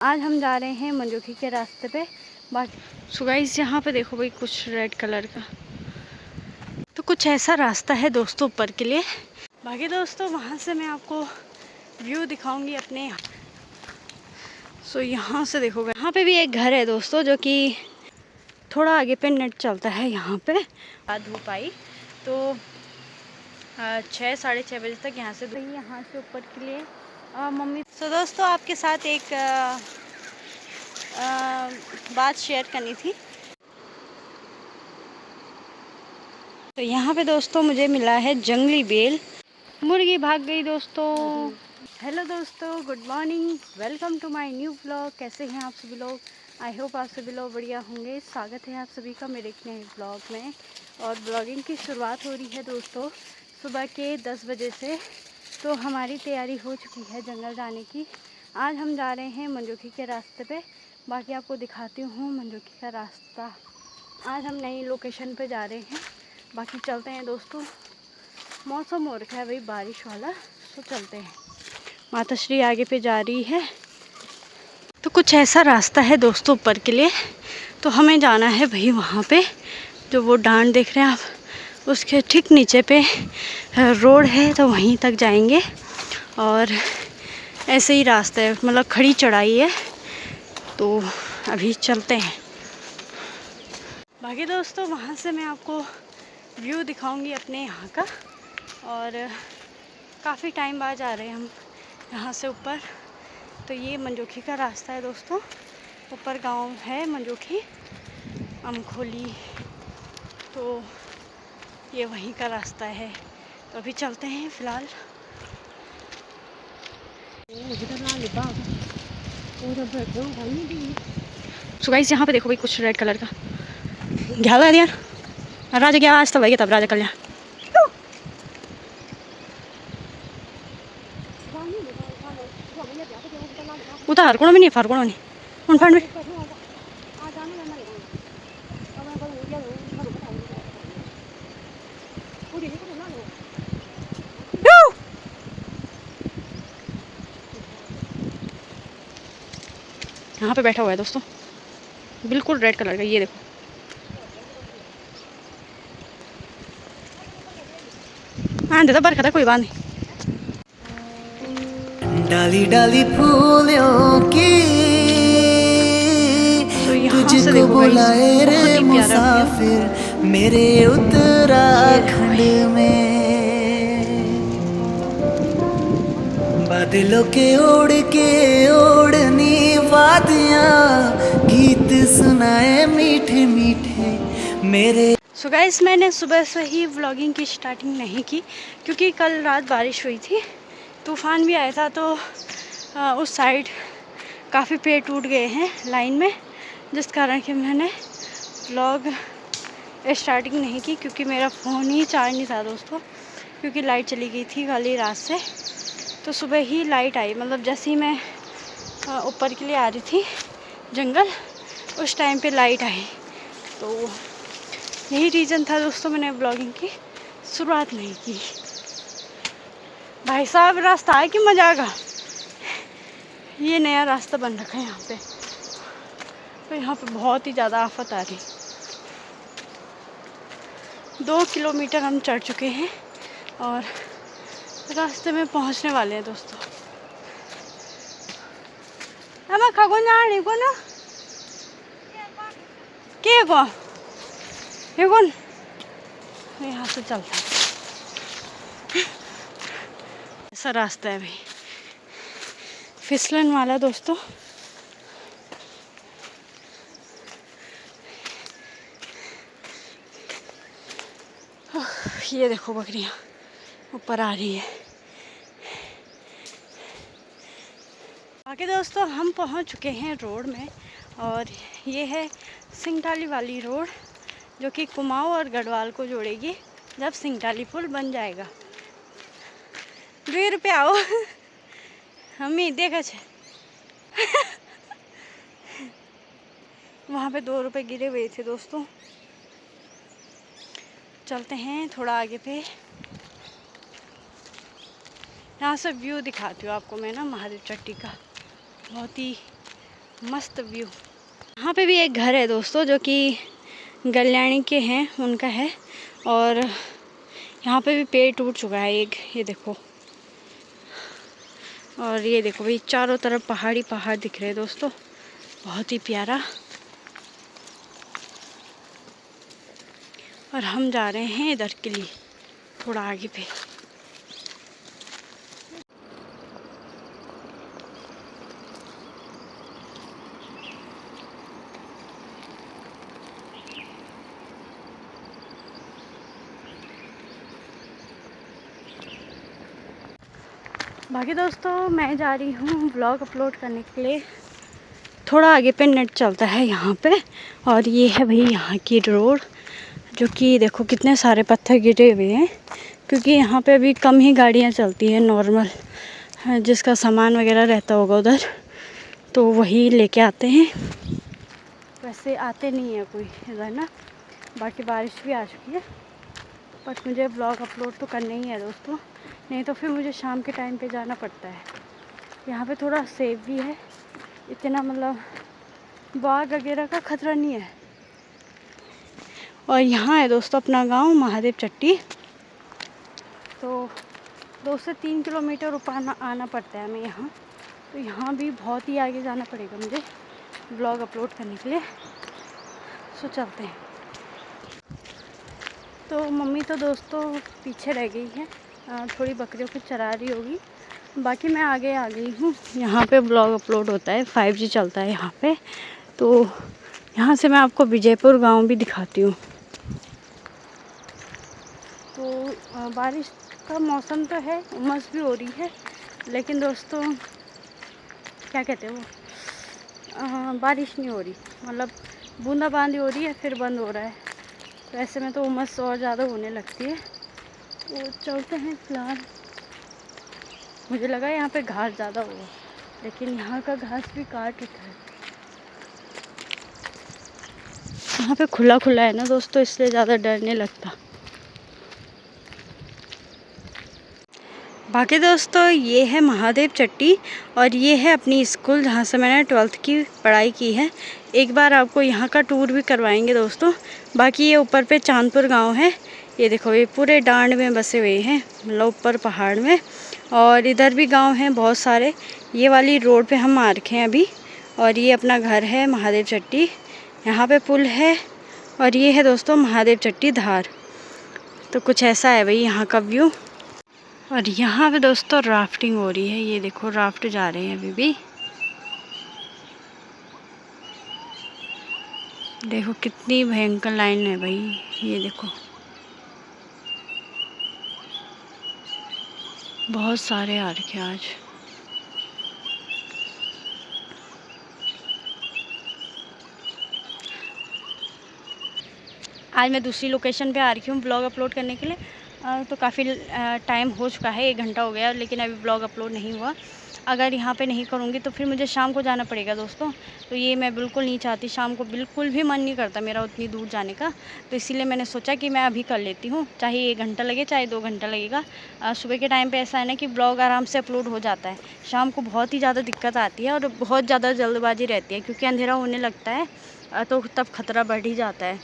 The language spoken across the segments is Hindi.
आज हम जा रहे हैं मंजोखी के रास्ते पे। बाकी सो गाइस यहाँ पे देखो भाई कुछ रेड कलर का, तो कुछ ऐसा रास्ता है दोस्तों ऊपर के लिए। बाकी दोस्तों वहाँ से मैं आपको व्यू दिखाऊंगी अपने। सो यहाँ से देखो यहाँ पे भी एक घर है दोस्तों, जो कि थोड़ा आगे पे नेट चलता है यहाँ पे। धूप आई तो 6 साढ़े 6 बजे तक यहाँ से ऊपर के लिए मम्मी। सो दोस्तों आपके साथ एक बात शेयर करनी थी। तो यहाँ पे दोस्तों मुझे मिला है जंगली बेल। मुर्गी भाग गई दोस्तों। हेलो दोस्तों, good morning, welcome to my new blog. कैसे हैं आप सभी लोग? आई होप आप सभी लोग बढ़िया होंगे। स्वागत है आप सभी का मेरे एक नए ब्लॉग में। और ब्लॉगिंग की शुरुआत हो रही है दोस्तों सुबह के 10 बजे से। तो हमारी तैयारी हो चुकी है जंगल जाने की। आज हम जा रहे हैं मंजोखी के रास्ते पे। बाकी आपको दिखाती हूँ मंजोखी का रास्ता। आज हम नई लोकेशन पे जा रहे हैं। बाकी चलते हैं दोस्तों। मौसम हो रखा है भाई बारिश वाला, तो चलते हैं। माताश्री आगे पे जा रही है। तो कुछ ऐसा रास्ता है दोस्तों ऊपर के लिए। तो हमें जाना है भाई वहाँ पे, जो वो डांड देख रहे हैं आप, उसके ठीक नीचे पे रोड है, तो वहीं तक जाएंगे। और ऐसे ही रास्ता है, मतलब खड़ी चढ़ाई है। तो अभी चलते हैं। बाकी दोस्तों वहाँ से मैं आपको व्यू दिखाऊंगी अपने यहाँ का। और काफ़ी टाइम बाद जा रहे हैं हम यहाँ से ऊपर। तो ये मंजोखी का रास्ता है दोस्तों। ऊपर गांव है मंजोखी, अमखोली। तो ये वहीं का रास्ता है। तो अभी चलते हैं फ़िलहाल। सो गाइस यहाँ पे देखो भाई कुछ रेड कलर का घ्याला है यार। राजा गया आज तब तब राजा कल्याण उता हरकोण में नहीं फरकोण नहीं उन फंड में। यहाँ पे बैठा हुआ है दोस्तों, बिल्कुल रेड कलर का। ये देखो हाँ दे बरखा था, कोई बात नहीं। डाली डाली फूलों की तो तुझको बुलाए रे मुसाफिर मेरे उत्तराखंड में। बादलों के ओढ़ के ओढ़नी वादियाँ गीत सुनाए मीठे मीठे मेरे। सो गाइस मैंने सुबह से ही व्लॉगिंग की स्टार्टिंग नहीं की, क्योंकि कल रात बारिश हुई थी, तूफ़ान भी आया था। तो उस साइड काफ़ी पेड़ टूट गए हैं लाइन में, जिस कारण कि मैंने व्लॉग स्टार्टिंग नहीं की, क्योंकि मेरा फ़ोन ही चार्ज नहीं था दोस्तों। क्योंकि लाइट चली गई थी कल रात से। तो सुबह ही लाइट आई, मतलब जैसे ही मैं ऊपर के लिए आ रही थी जंगल, उस टाइम पे लाइट आई। तो यही रीज़न था दोस्तों, मैंने ब्लॉगिंग की शुरुआत नहीं की। भाई साहब रास्ता है कि मजा का। ये नया रास्ता बन रखा है यहाँ पे। तो यहाँ पे बहुत ही ज़्यादा आफत आ रही। 2 किलोमीटर हम चढ़ चुके हैं और रास्ते में पहुँचने वाले हैं दोस्तों। हम खगोन जाने को ना के को ये कौन यहाँ से चलता है। ऐसा रास्ता है भाई, फिसलन वाला दोस्तों। ये देखो बकरियाँ ऊपर आ रही है। बाकी दोस्तों हम पहुंच चुके हैं रोड में। और ये है सिंगटाली वाली रोड, जो कि कुमाऊं और गढ़वाल को जोड़ेगी जब सिंगटाली पुल बन जाएगा। 2 रुपये आओ हमी देखा छे वहाँ पे 2 रुपये गिरे हुए थे दोस्तों। चलते हैं थोड़ा आगे पे, यहाँ से व्यू दिखाती हूँ आपको मैं ना महादेव चट्टी का। बहुत ही मस्त व्यू। यहाँ पे भी एक घर है दोस्तों जो कि गल्याणी के हैं, उनका है। और यहाँ पे भी पेड़ टूट चुका है एक, ये देखो। और ये देखो भाई, चारों तरफ पहाड़ी पहाड़ दिख रहे हैं दोस्तों, बहुत ही प्यारा। और हम जा रहे हैं इधर के लिए, थोड़ा आगे पे। बाकी दोस्तों मैं जा रही हूँ व्लॉग अपलोड करने के लिए। थोड़ा आगे पे नेट चलता है यहाँ पे। और ये है भाई यहाँ की रोड, जो कि देखो कितने सारे पत्थर गिरे हुए हैं, क्योंकि यहाँ पे अभी कम ही गाड़ियाँ चलती हैं नॉर्मल, जिसका सामान वगैरह रहता होगा उधर, तो वही लेके आते हैं। वैसे आते नहीं है कोई इधर ना। बाकी बारिश भी आ चुकी है, बट मुझे व्लॉग अपलोड तो करना ही है दोस्तों, नहीं तो फिर मुझे शाम के टाइम पे जाना पड़ता है। यहाँ पे थोड़ा सेफ भी है, इतना मतलब बाघ वगैरह का खतरा नहीं है। और यहाँ है दोस्तों अपना गांव महादेव चट्टी। तो 2 से 3 किलोमीटर ऊपर आना पड़ता है हमें यहाँ। तो यहाँ भी बहुत ही आगे जाना पड़ेगा मुझे व्लॉग अपलोड करने के लिए। सो चलते हैं। तो मम्मी तो दोस्तों पीछे रह गई है, थोड़ी बकरियों को चरा रही होगी। बाकी मैं आगे आ गई हूँ। यहाँ पे ब्लॉग अपलोड होता है, 5G चलता है यहाँ पे। तो यहाँ से मैं आपको विजयपुर गांव भी दिखाती हूँ। तो बारिश का मौसम तो है, उमस भी हो रही है, लेकिन दोस्तों क्या कहते हैं वो, बारिश नहीं हो रही, मतलब बूंदाबांदी हो रही है फिर बंद हो रहा है। तो ऐसे में तो उमस और ज़्यादा होने लगती है। तो चलते हैं फिलहाल। मुझे लगा यहाँ पे घास ज़्यादा होगा, लेकिन यहाँ का घास भी काट रखा है। यहाँ पे खुला खुला है ना दोस्तों, इसलिए ज़्यादा डर नहीं लगता। बाकी दोस्तों ये है महादेव चट्टी, और ये है अपनी स्कूल जहाँ से मैंने 12th की पढ़ाई की है। एक बार आपको यहाँ का टूर भी करवाएंगे दोस्तों। बाकी ये ऊपर पे चांदपुर गांव है, ये देखो, ये पूरे डांड में बसे हुए हैं, मतलब ऊपर पहाड़ में। और इधर भी गांव हैं बहुत सारे। ये वाली रोड पे हम आ रखे हैं अभी। और ये अपना घर है महादेव चट्टी, यहाँ पे पुल है। और ये है दोस्तों महादेव चट्टी धार। तो कुछ ऐसा है भाई यहाँ का व्यू। और यहाँ पे दोस्तों राफ्टिंग हो रही है, ये देखो राफ्ट जा रहे हैं अभी भी। देखो कितनी भयंकर लाइन है भाई, ये देखो बहुत सारे आ रखे आज। आज मैं दूसरी लोकेशन पे आ रही हूँ ब्लॉग अपलोड करने के लिए। तो काफ़ी टाइम हो चुका है, 1 घंटा हो गया, लेकिन अभी ब्लॉग अपलोड नहीं हुआ। अगर यहाँ पे नहीं करूँगी तो फिर मुझे शाम को जाना पड़ेगा दोस्तों। तो ये मैं बिल्कुल नहीं चाहती, शाम को बिल्कुल भी मन नहीं करता मेरा उतनी दूर जाने का। तो इसीलिए मैंने सोचा कि मैं अभी कर लेती हूँ, चाहे 1 घंटा लगे चाहे 2 घंटा लगेगा। सुबह के टाइम पे ऐसा है ना कि ब्लॉग आराम से अपलोड हो जाता है। शाम को बहुत ही ज़्यादा दिक्कत आती है और बहुत ज़्यादा जल्दबाजी रहती है, क्योंकि अंधेरा होने लगता है, तो तब खतरा बढ़ ही जाता है।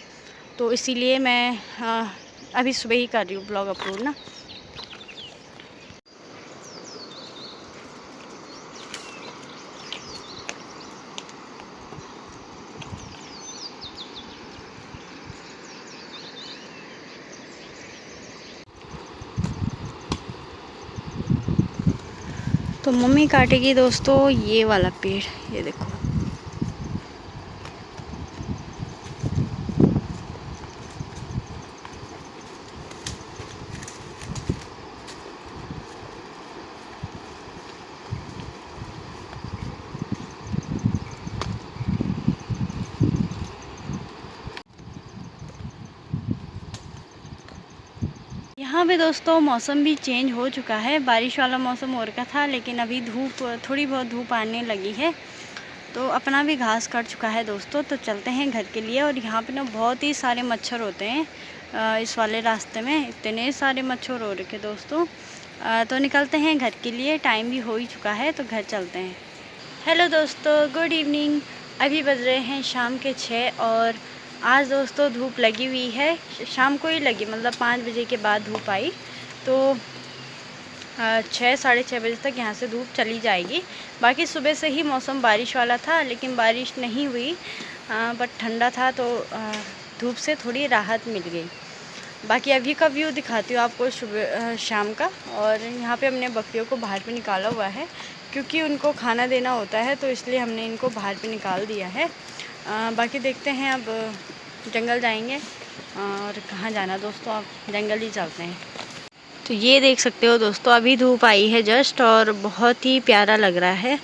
तो इसीलिए मैं अभी सुबह ही कर रही हूँ ब्लॉग अपलोड ना। तो मम्मी काटेगी दोस्तों ये वाला पेड़, ये देखो। यहाँ पे दोस्तों मौसम भी चेंज हो चुका है, बारिश वाला मौसम हो रखा था, लेकिन अभी धूप, थोड़ी बहुत धूप आने लगी है। तो अपना भी घास कट चुका है दोस्तों। तो चलते हैं घर के लिए। और यहाँ पे ना बहुत ही सारे मच्छर होते हैं इस वाले रास्ते में, इतने सारे मच्छर हो रखे दोस्तों। तो निकलते हैं घर के लिए, टाइम भी हो ही चुका है, तो घर चलते हैं। हेलो दोस्तों, गुड इवनिंग। अभी बज रहे हैं शाम के 6 और आज दोस्तों धूप लगी हुई है। शाम को ही लगी, मतलब 5 बजे के बाद धूप आई तो 6 साढ़े 6 बजे तक यहाँ से धूप चली जाएगी। बाकी सुबह से ही मौसम बारिश वाला था, लेकिन बारिश नहीं हुई, बट ठंडा था तो धूप से थोड़ी राहत मिल गई। बाकी अभी का व्यू दिखाती हूँ आपको सुबह शाम का। और यहाँ पे हमने बकरियों को बाहर पे निकाला हुआ है क्योंकि उनको खाना देना होता है, तो इसलिए हमने इनको बाहर पे निकाल दिया है। बाकी देखते हैं, अब जंगल जाएंगे। और कहाँ जाना दोस्तों, आप जंगल ही चलते हैं। तो ये देख सकते हो दोस्तों, अभी धूप आई है जस्ट और बहुत ही प्यारा लग रहा है।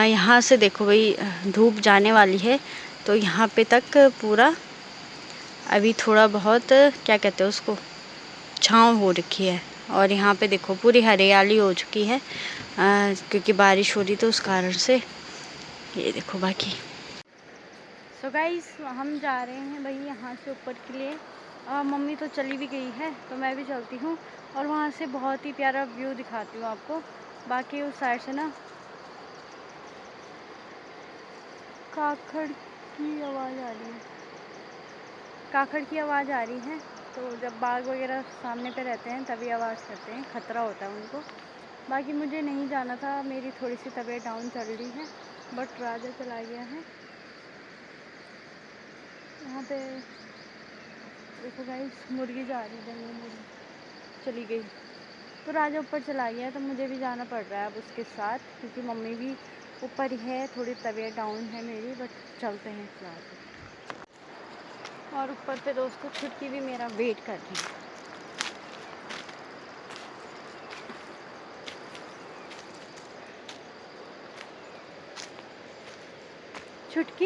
यहाँ से देखो भाई, धूप जाने वाली है तो यहाँ पे तक पूरा अभी थोड़ा बहुत क्या कहते हैं उसको, छाँव हो रखी है। और यहाँ पे देखो पूरी हरियाली हो चुकी है क्योंकि बारिश हो रही तो उस कारण से। ये देखो बाकी। सो गाइस, हम जा रहे हैं भाई यहाँ से ऊपर के लिए। मम्मी तो चली भी गई है तो मैं भी चलती हूँ और वहाँ से बहुत ही प्यारा व्यू दिखाती हूँ आपको। बाकी उस साइड से ना काकड़ की आवाज़ आ रही है, काकड़ की आवाज़ आ रही है। तो जब बाघ वगैरह सामने पे रहते हैं तभी आवाज़ करते हैं, ख़तरा होता है उनको। बाकी मुझे नहीं जाना था, मेरी थोड़ी सी तबीयत डाउन चल रही है, बट राजा चला गया है। यहाँ पे देखो गाइस, मुर्गी जा रही है, जंगली मुर्गी चली गई तो राजा ऊपर चला गया, तो मुझे भी जाना पड़ रहा है अब उसके साथ, क्योंकि मम्मी भी ऊपर ही है। थोड़ी तबीयत डाउन है मेरी, बट चलते हैं फिलहाल। और ऊपर पे दोस्तों छुटकी भी मेरा वेट कर रही है। छुटकी,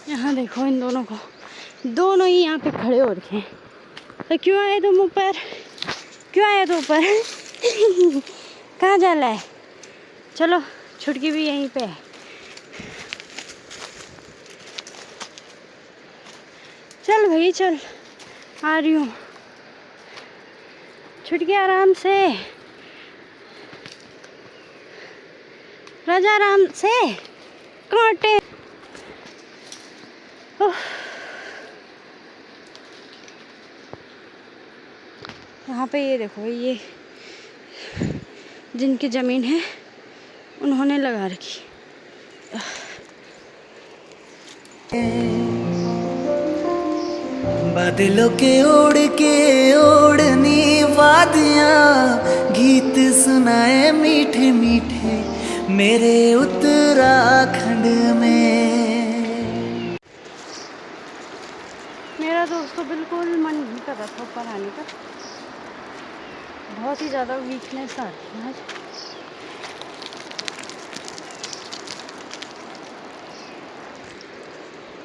यहाँ देखो इन दोनों को, दोनों ही यहाँ पे खड़े हो रखे हैं। तो क्यों आए तुम ऊपर, क्यों आए तुम ऊपर? कहाँ जाना है? चलो, छुटकी भी यहीं पे है। चल भाई चल, आ रही हूँ। छुटकी आराम से, राजा आराम से, कांटे। यहाँ पे ये देखो, ये जिनकी ज़मीन है उन्होंने लगा रखी। बादलों के ओढ़नी वादियाँ, गीत सुनाए मीठे मीठे मेरे उत्तराखंड में। मेरा दोस्तों बिल्कुल मन नहीं कर रहा था ऊपर आने का, बहुत ही ज़्यादा वीकनेस आ रही है आज।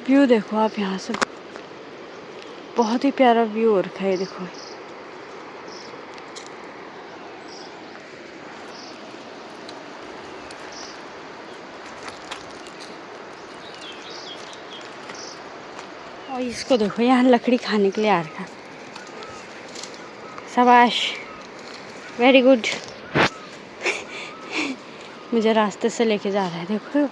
व्यू देखो आप यहाँ से, बहुत ही प्यारा व्यू हो रखा है, देखो। और इसको देखो, यहाँ लकड़ी खाने के लिए आ रखा है। शाबाश, वेरी गुड। मुझे रास्ते से लेके जा रहा है, देखो।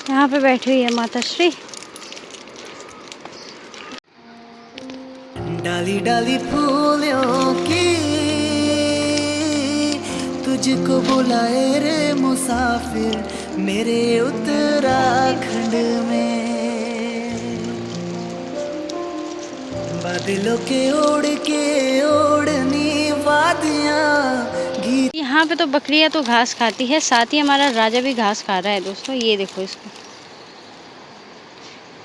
यहाँ पे बैठी हुई है माता श्री। डाली डाली फूलों की तुझको बुलाए रे मुसाफिर मेरे उत्तराखंड में। बादलों के ओढ़नी वादियाँ, गीत। यहाँ पे तो बकरियाँ तो घास खाती है, साथ ही हमारा राजा भी घास खा रहा है दोस्तों। ये देखो इसको,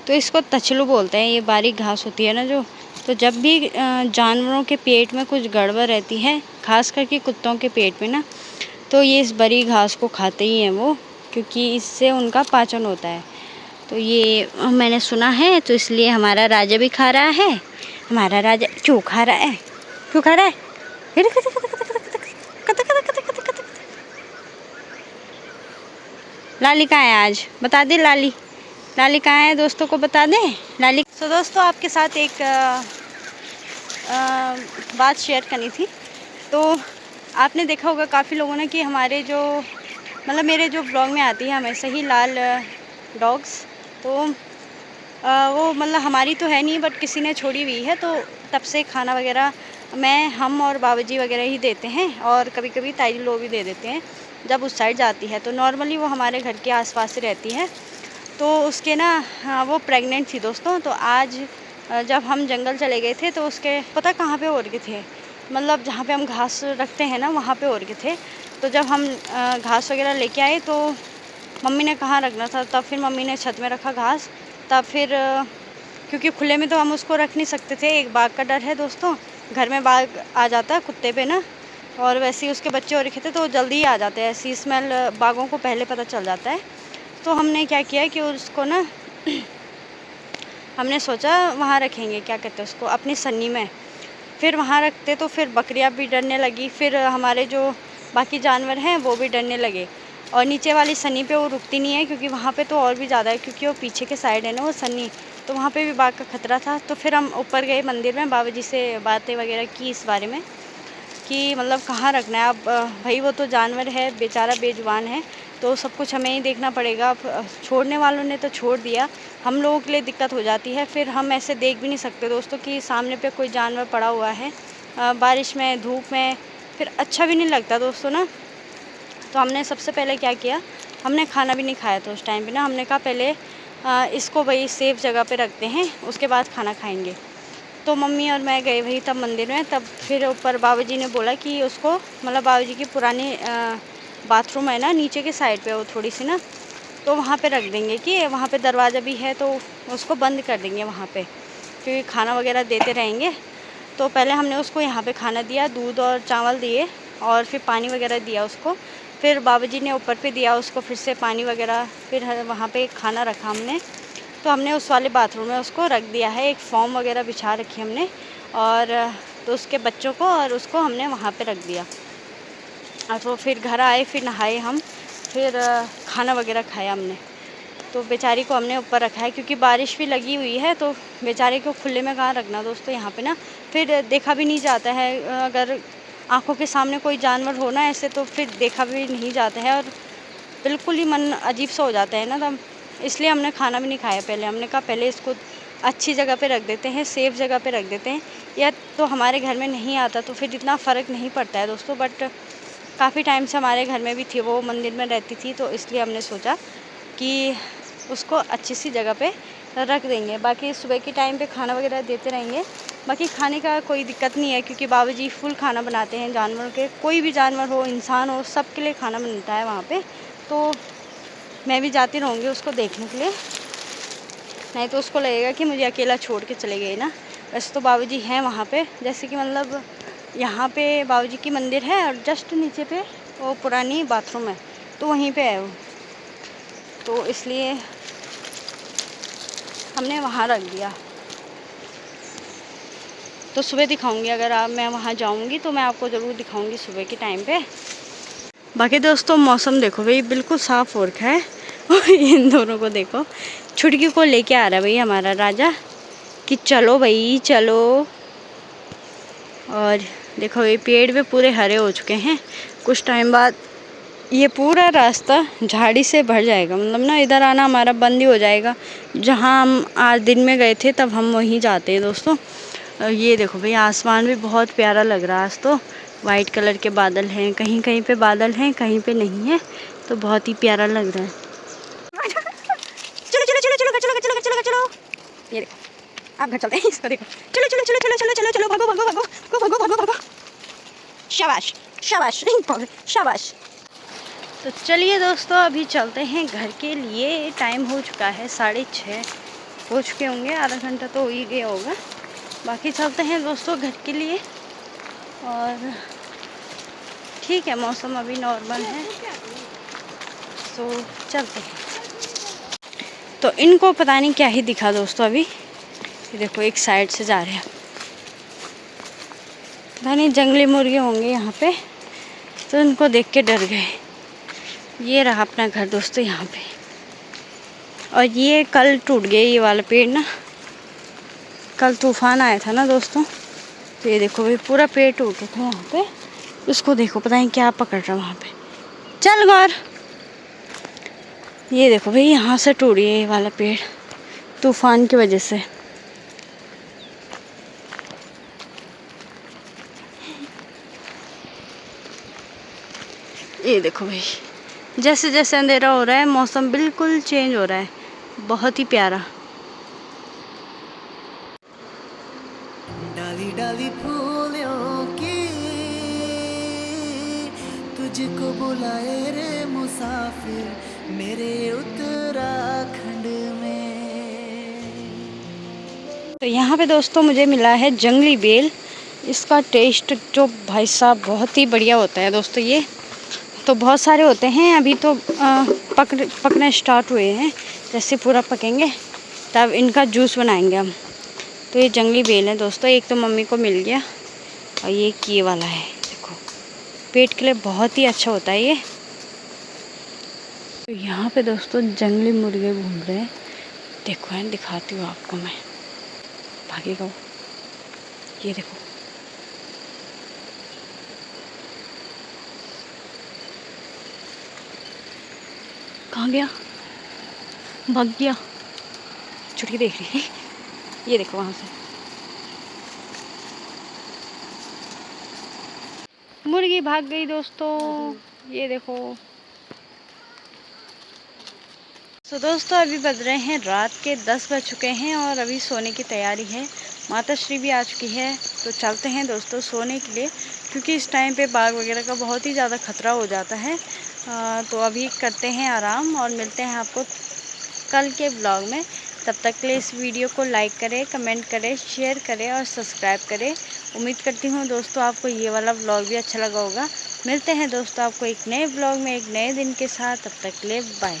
तो इसको तचलू बोलते हैं। ये बारीक घास होती है ना जो, तो जब भी जानवरों के पेट में कुछ गड़बड़ रहती है, खास करके कुत्तों के पेट में ना, तो ये इस बड़ी घास को खाते ही हैं वो, क्योंकि इससे उनका पाचन होता है। तो ये मैंने सुना है, तो इसलिए हमारा राजा भी खा रहा है। हमारा राजा क्यों खा रहा है, क्यों खा रहा है? लाली कहाँ है आज, बता दे लाली। लाली कहाँ है दोस्तों को बता दें लाली। तो दोस्तों आपके साथ एक बात शेयर करनी थी। तो आपने देखा होगा काफ़ी लोगों ने कि हमारे जो मतलब मेरे जो ब्लॉग में आती है हमेशा ही लाल डॉग्स, तो वो मतलब हमारी तो है नहीं बट किसी ने छोड़ी हुई है। तो तब से खाना वगैरह हम और बाबाजी वगैरह ही देते हैं, और कभी कभी ताई लोग भी दे देते हैं जब उस साइड जाती है। तो नॉर्मली वो हमारे घर के आसपास ही रहती है। तो उसके ना वो प्रेग्नेंट थी दोस्तों। तो आज जब हम जंगल चले गए थे तो उसके पता कहाँ पे ओढ़ के थे, मतलब जहाँ पे हम घास रखते हैं ना वहाँ पे ओढ़ के थे। तो जब हम घास वगैरह लेके आए तो मम्मी ने कहाँ रखना था, तब फिर मम्मी ने छत में रखा घास। तब फिर क्योंकि खुले में तो हम उसको रख नहीं सकते थे, एक बाघ का डर है दोस्तों, घर में बाघ आ जाता है कुत्ते पे ना, और वैसे ही उसके बच्चे और रखे थे तो जल्दी ही आ जाते हैं, ऐसी स्मेल बाघों को पहले पता चल जाता है। तो हमने क्या किया कि उसको ना हमने सोचा वहाँ रखेंगे, क्या कहते हैं उसको, अपनी सन्नी में। फिर वहाँ रखते तो फिर बकरियाँ भी डरने लगी, फिर हमारे जो बाकी जानवर हैं वो भी डरने लगे। और नीचे वाली सन्नी पे वो रुकती नहीं है क्योंकि वहाँ पे तो और भी ज़्यादा है, क्योंकि वो पीछे के साइड है ना वो सन्नी, तो वहाँ पे भी बाघ का खतरा था। तो फिर हम ऊपर गए मंदिर में, बाबा जी से बातें वगैरह की इस बारे में कि मतलब कहाँ रखना है। अब भाई वो तो जानवर है, बेचारा बेजुबान है, तो सब कुछ हमें ही देखना पड़ेगा। छोड़ने वालों ने तो छोड़ दिया, हम लोगों के लिए दिक्कत हो जाती है। फिर हम ऐसे देख भी नहीं सकते दोस्तों कि सामने पे कोई जानवर पड़ा हुआ है बारिश में धूप में, फिर अच्छा भी नहीं लगता दोस्तों ना। तो हमने सबसे पहले क्या किया, हमने खाना भी नहीं खाया था उस टाइम पे ना। हमने कहा पहले इसको वही सेफ जगह पे रखते हैं, उसके बाद खाना खाएंगे। तो मम्मी और मैं गए वही तब मंदिर में। तब फिर ऊपर बाबाजी ने बोला कि उसको मतलब बाबाजी की पुरानी बाथरूम है ना नीचे के साइड पे, वो थोड़ी सी ना, तो वहाँ पे रख देंगे कि वहाँ पे दरवाज़ा भी है, तो उसको बंद कर देंगे वहाँ पे, क्योंकि खाना वगैरह देते रहेंगे। तो पहले हमने उसको यहाँ पे खाना दिया, दूध और चावल दिए, और फिर पानी वगैरह दिया उसको। फिर बाबाजी ने ऊपर पे दिया उसको फिर से पानी वगैरह, फिर वहाँ पे खाना रखा हमने। तो हमने उस वाले बाथरूम में उसको रख दिया है, एक फॉर्म वगैरह बिछा रखी हमने, और तो उसके बच्चों को और उसको हमने वहाँ पे रख दिया। तो फिर घर आए, फिर नहाए हम, फिर खाना वगैरह खाया हमने। तो बेचारी को हमने ऊपर रखा है क्योंकि बारिश भी लगी हुई है, तो बेचारे को खुले में कहाँ रखना दोस्तों यहाँ पे ना, फिर देखा भी नहीं जाता है। अगर आँखों के सामने कोई जानवर हो ना ऐसे, तो फिर देखा भी नहीं जाता है, और बिल्कुल ही मन अजीब सा हो जाता है ना तब। इसलिए हमने खाना भी नहीं खाया पहले। हमने कहा पहले इसको अच्छी जगह पे रख देते हैं, सेफ़ जगह पे रख देते हैं, या तो हमारे घर में नहीं आता तो फिर इतना फ़र्क नहीं पड़ता है दोस्तों। बट काफ़ी टाइम से हमारे घर में भी थी, वो मंदिर में रहती थी, तो इसलिए हमने सोचा कि उसको अच्छी सी जगह पे रख देंगे। बाकी सुबह के टाइम पे खाना वगैरह देते रहेंगे। बाकी खाने का कोई दिक्कत नहीं है क्योंकि बाबाजी फुल खाना बनाते हैं जानवरों के, कोई भी जानवर हो इंसान हो सब के लिए खाना बनता है वहाँ पे। तो मैं भी जाती रहूँगी उसको देखने के लिए, नहीं तो उसको लगेगा कि मुझे अकेला छोड़ के चले गए ना। वैसे तो बाबाजी हैं वहाँ पे, जैसे कि मतलब यहाँ पे बाबाजी की मंदिर है और जस्ट नीचे पे वो पुरानी बाथरूम है, तो वहीं पे है वो, तो इसलिए हमने वहाँ रख दिया। तो सुबह दिखाऊंगी, अगर मैं वहाँ जाऊँगी तो मैं आपको ज़रूर दिखाऊंगी सुबह के टाइम पे। बाकी दोस्तों मौसम देखो भाई बिल्कुल साफ़ हो रखा है और इन दोनों को देखो, छुटकी को लेके आ रहा है भाई हमारा राजा कि चलो भाई चलो। और देखो ये पेड़ भी पूरे हरे हो चुके हैं, कुछ टाइम बाद ये पूरा रास्ता झाड़ी से भर जाएगा, मतलब ना इधर आना हमारा बंद ही हो जाएगा। जहाँ हम आज दिन में गए थे तब हम वहीं जाते हैं दोस्तों। ये देखो भाई आसमान भी बहुत प्यारा लग रहा है आज तो, वाइट कलर के बादल हैं, कहीं कहीं पे बादल हैं कहीं पे नहीं है, तो बहुत ही प्यारा लग रहा है। चलो चलो चलो चलो चलो चलो चलो चलो, ये देखो आप घर चलते हैं, इसको देखो, चलो चलो चलो चलो चलो चलो चलो, भागो भागो भागो भागो भागो भागो, शाबाश शाबाश शाबाश। तो चलिए दोस्तों अभी चलते हैं घर के लिए, टाइम हो चुका है 6:30 हो चुके होंगे, आधा घंटा तो हो ही गया होगा। बाकी चलते हैं दोस्तों घर के लिए, और ठीक है मौसम अभी नॉर्मल है, तो चलते हैं। तो इनको पता नहीं क्या ही दिखा दोस्तों अभी, ये देखो एक साइड से जा रहे हैं, पता नहीं जंगली मुर्गे होंगे यहाँ पे, तो इनको देख के डर गए। ये रहा अपना घर दोस्तों यहाँ पे। और ये कल टूट गया ये वाला पेड़ ना, कल तूफान आया था ना दोस्तों, तो ये देखो भाई पूरा पेड़ टूटा था वहाँ पे। इसको देखो पता नहीं क्या पकड़ रहा वहाँ पे। चल गौर, ये देखो भाई यहाँ से टूट गया ये वाला पेड़ तूफान की वजह से। ये देखो भाई जैसे जैसे अंधेरा हो रहा है मौसम बिल्कुल चेंज हो रहा है, बहुत ही प्यारा। डाली डाली फूलों की तुझको बुलाए रे मुसाफिर मेरे उत्तराखंड में। तो यहाँ पे दोस्तों मुझे मिला है जंगली बेल। इसका टेस्ट जो भाई साहब बहुत ही बढ़िया होता है दोस्तों। ये तो बहुत सारे होते हैं, अभी तो पकना स्टार्ट हुए हैं, जैसे पूरा पकेंगे तब इनका जूस बनाएंगे हम। तो ये जंगली बेल है दोस्तों, एक तो मम्मी को मिल गया और ये ये वाला है देखो, पेट के लिए बहुत ही अच्छा होता है ये। तो यहाँ पे दोस्तों जंगली मुर्गे घूम रहे हैं, देखो है दिखाती हूँ आपको मैं, भागेगा वो, ये देखो। कहाँ गया, भाग गया, छुटकी देख रही है, ये देखो वहाँ से मुर्गी भाग गई दोस्तों, ये देखो। तो दोस्तों अभी बज रहे हैं रात के 10 बज चुके हैं और अभी सोने की तैयारी है। माता श्री भी आ चुकी है, तो चलते हैं दोस्तों सोने के लिए, क्योंकि इस टाइम पे बाघ वगैरह का बहुत ही ज़्यादा खतरा हो जाता है। तो अभी करते हैं आराम और मिलते हैं आपको कल के ब्लॉग में। तब तक के लिए इस वीडियो को लाइक करें, कमेंट करें, शेयर करें और सब्सक्राइब करें। उम्मीद करती हूँ दोस्तों आपको ये वाला ब्लॉग भी अच्छा लगा होगा। मिलते हैं दोस्तों आपको एक नए ब्लॉग में एक नए दिन के साथ, तब तक के लिए बाय।